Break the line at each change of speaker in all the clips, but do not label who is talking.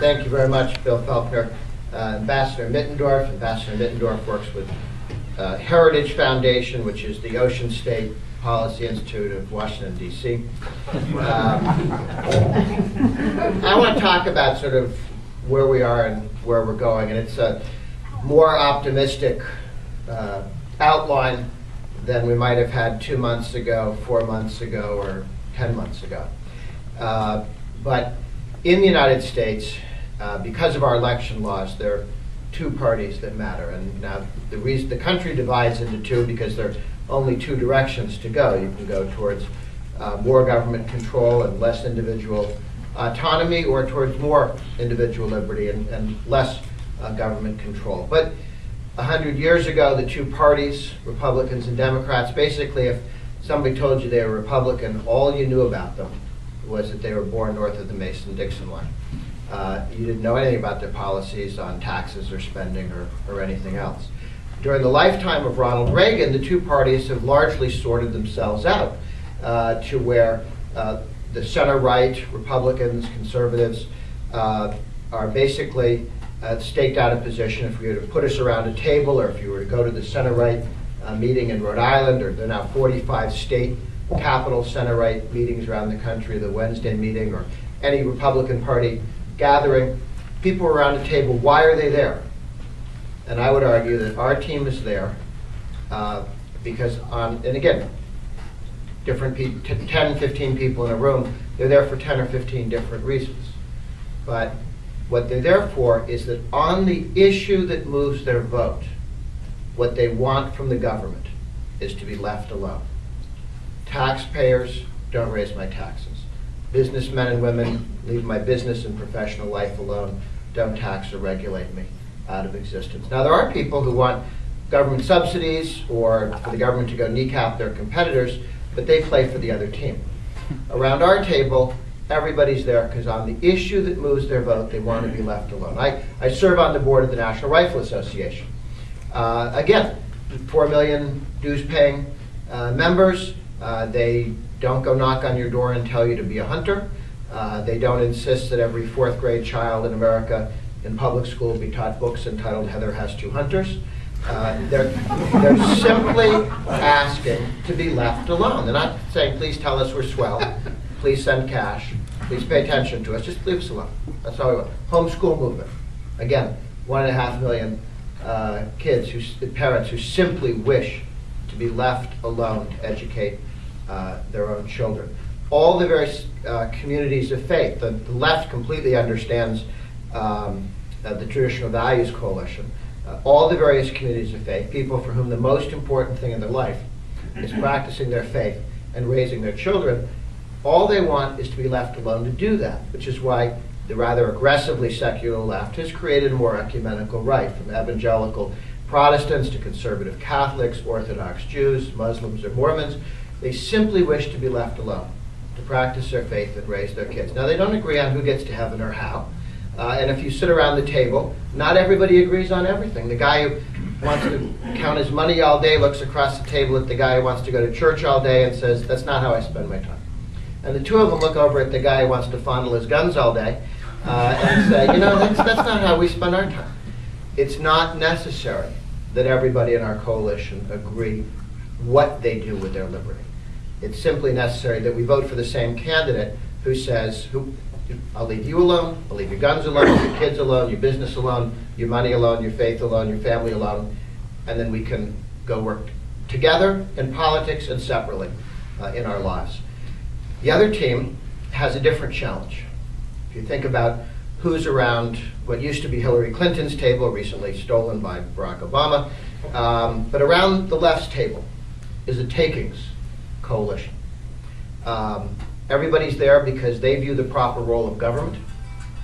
Thank you very much, Bill Felkner. Ambassador Mittendorf works with Heritage Foundation, which is the Ocean State Policy Institute of Washington, D.C. I want to talk about sort of where we are and where we're going, and it's a more optimistic outline than we might have had 2 months ago, 4 months ago, or 10 months ago. But in the United States, because of our election laws, there are two parties that matter. And now the country divides into two because there are only two directions to go. You can go towards more government control and less individual autonomy, or towards more individual liberty and less government control. But 100 years ago, the two parties, Republicans and Democrats, basically if somebody told you they were Republican, all you knew about them was that they were born north of the Mason-Dixon line. You didn't know anything about their policies on taxes or spending or anything else. During the lifetime of Ronald Reagan, the two parties have largely sorted themselves out to where the center-right, Republicans, conservatives, are basically staked out a position. If we were to put us around a table, or if you were to go to the center-right meeting in Rhode Island, or there are now 45 state capital center-right meetings around the country, the Wednesday meeting, or any Republican Party gathering, people around a table, why are they there? And I would argue that our team is there because and again, different people, 10, 15 people in a room, they're there for 10 or 15 different reasons. But what they're there for is that on the issue that moves their vote, what they want from the government is to be left alone. Taxpayers, don't raise my taxes. Businessmen and women, leave my business and professional life alone. Don't tax or regulate me out of existence. Now, there are people who want government subsidies or for the government to go kneecap their competitors, but they play for the other team. Around our table, everybody's there because on the issue that moves their vote, they want to be left alone. I serve on the board of the National Rifle Association. Again, 4 million dues-paying members. They don't go knock on your door and tell you to be a hunter. They don't insist that every 4th grade child in America in public school be taught books entitled Heather Has Two Hunters. They're simply asking to be left alone. They're not saying, please tell us we're swell, please send cash, please pay attention to us, just leave us alone. That's all we want. Homeschool movement. Again, 1.5 million parents who simply wish to be left alone to educate their own children. All the various communities of faith. The left completely understands the Traditional Values Coalition. All the various communities of faith, people for whom the most important thing in their life is practicing their faith and raising their children, all they want is to be left alone to do that, which is why the rather aggressively secular left has created a more ecumenical right, from evangelical Protestants to conservative Catholics, Orthodox Jews, Muslims, or Mormons. They simply wish to be left alone to practice their faith and raise their kids. Now, they don't agree on who gets to heaven or how. And if you sit around the table, not everybody agrees on everything. The guy who wants to count his money all day looks across the table at the guy who wants to go to church all day and says, that's not how I spend my time. And the two of them look over at the guy who wants to fondle his guns all day and say, you know, that's not how we spend our time. It's not necessary that everybody in our coalition agree what they do with their liberty. It's simply necessary that we vote for the same candidate who says, I'll leave you alone, I'll leave your guns alone, your kids alone, your business alone, your money alone, your faith alone, your family alone, and then we can go work together in politics and separately in our lives. The other team has a different challenge. If you think about who's around what used to be Hillary Clinton's table, recently stolen by Barack Obama, but around the left's table is a takings coalition. Everybody's there because they view the proper role of government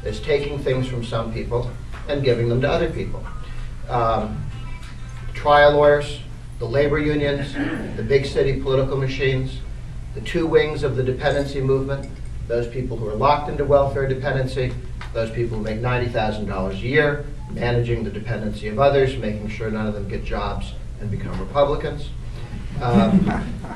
as taking things from some people and giving them to other people. Trial lawyers, the labor unions, the big city political machines, the two wings of the dependency movement, those people who are locked into welfare dependency, those people who make $90,000 a year, managing the dependency of others, making sure none of them get jobs and become Republicans.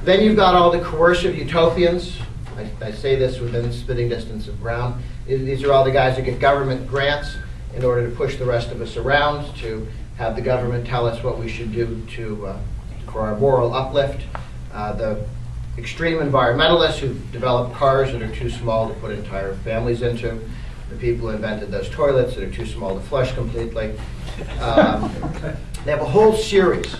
Then you've got all the coercive utopians I say this within spitting distance of Brown. These are all the guys that get government grants in order to push the rest of us around, to have the government tell us what we should do for our moral uplift. The extreme environmentalists who develop cars that are too small to put entire families into. The people who invented those toilets that are too small to flush completely. They have a whole series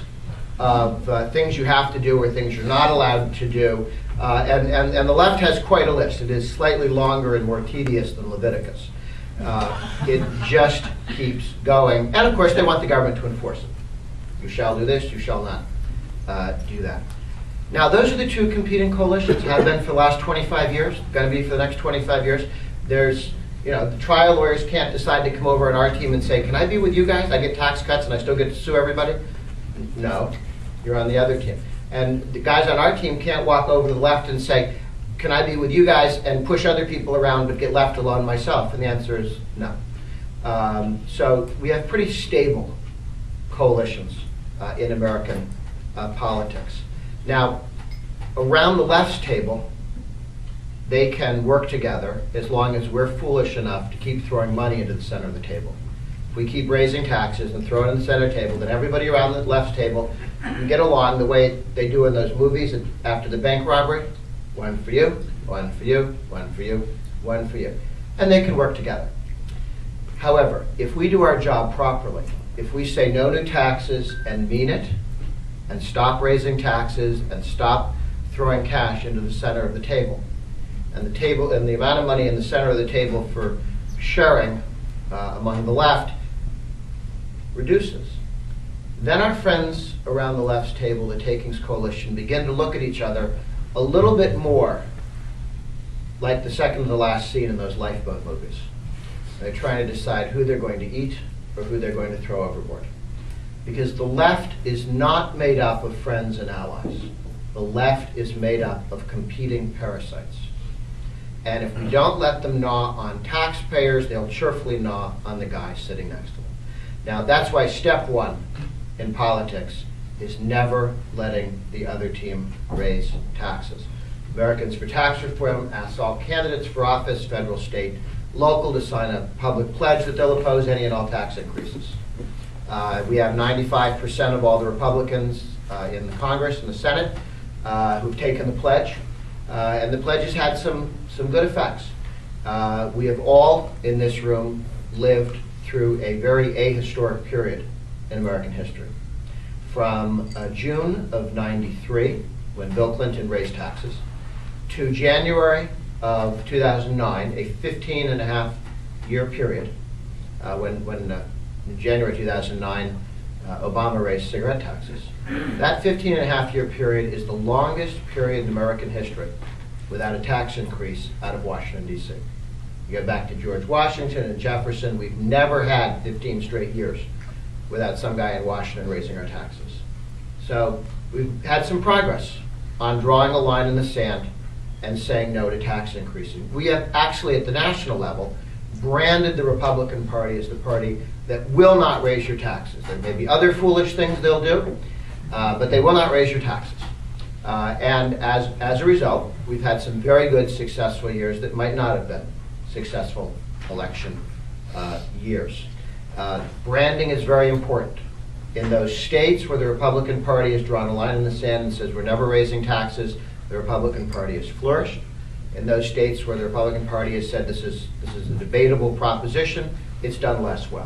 of things you have to do or things you're not allowed to do. And the left has quite a list. It is slightly longer and more tedious than Leviticus. It just keeps going. And of course, they want the government to enforce it. You shall do this, you shall not do that. Now, those are the two competing coalitions, have been for the last 25 years, going to be for the next 25 years. There's, the trial lawyers can't decide to come over on our team and say, can I be with you guys? I get tax cuts and I still get to sue everybody? No, you're on the other team. And the guys on our team can't walk over to the left and say, can I be with you guys and push other people around but get left alone myself? And the answer is no. So we have pretty stable coalitions in American politics. Now, around the left's table, they can work together as long as we're foolish enough to keep throwing money into the center of the table. If we keep raising taxes and throw it in the center table, then everybody around the left's table can get along the way they do in those movies after the bank robbery. One for you, one for you, one for you, one for you. And they can work together. However, if we do our job properly, if we say no to taxes and mean it, and stop raising taxes and stop throwing cash into the center of the table, and the amount of money in the center of the table for sharing among the left reduces, then our friends around the left's table, the Takings Coalition, begin to look at each other a little bit more like the second to the last scene in those lifeboat movies. They're trying to decide who they're going to eat or who they're going to throw overboard. Because the left is not made up of friends and allies. The left is made up of competing parasites. And if we don't let them gnaw on taxpayers, they'll cheerfully gnaw on the guy sitting next to them. Now, that's why step one in politics is never letting the other team raise taxes. Americans for Tax Reform asks all candidates for office, federal, state, local, to sign a public pledge that they'll oppose any and all tax increases. We have 95% of all the Republicans in the Congress and the Senate who've taken the pledge. And the pledge has had some good effects. We have all in this room lived through a very ahistoric period in American history. From June of '93, when Bill Clinton raised taxes, to January of 2009, a 15-and-a-half-year period, when in January 2009, Obama raised cigarette taxes. That 15-and-a-half-year period is the longest period in American history without a tax increase out of Washington, D.C. You go back to George Washington and Jefferson, we've never had 15 straight years without some guy in Washington raising our taxes. So we've had some progress on drawing a line in the sand and saying no to tax increasing. We have actually, at the national level, branded the Republican Party as the party that will not raise your taxes. There may be other foolish things they'll do, but they will not raise your taxes. And as a result, we've had some very good, successful years that might not have been successful election years. Branding is very important. In those states where the Republican Party has drawn a line in the sand and says we're never raising taxes, the Republican Party has flourished. In those states where the Republican Party has said this is a debatable proposition, it's done less well.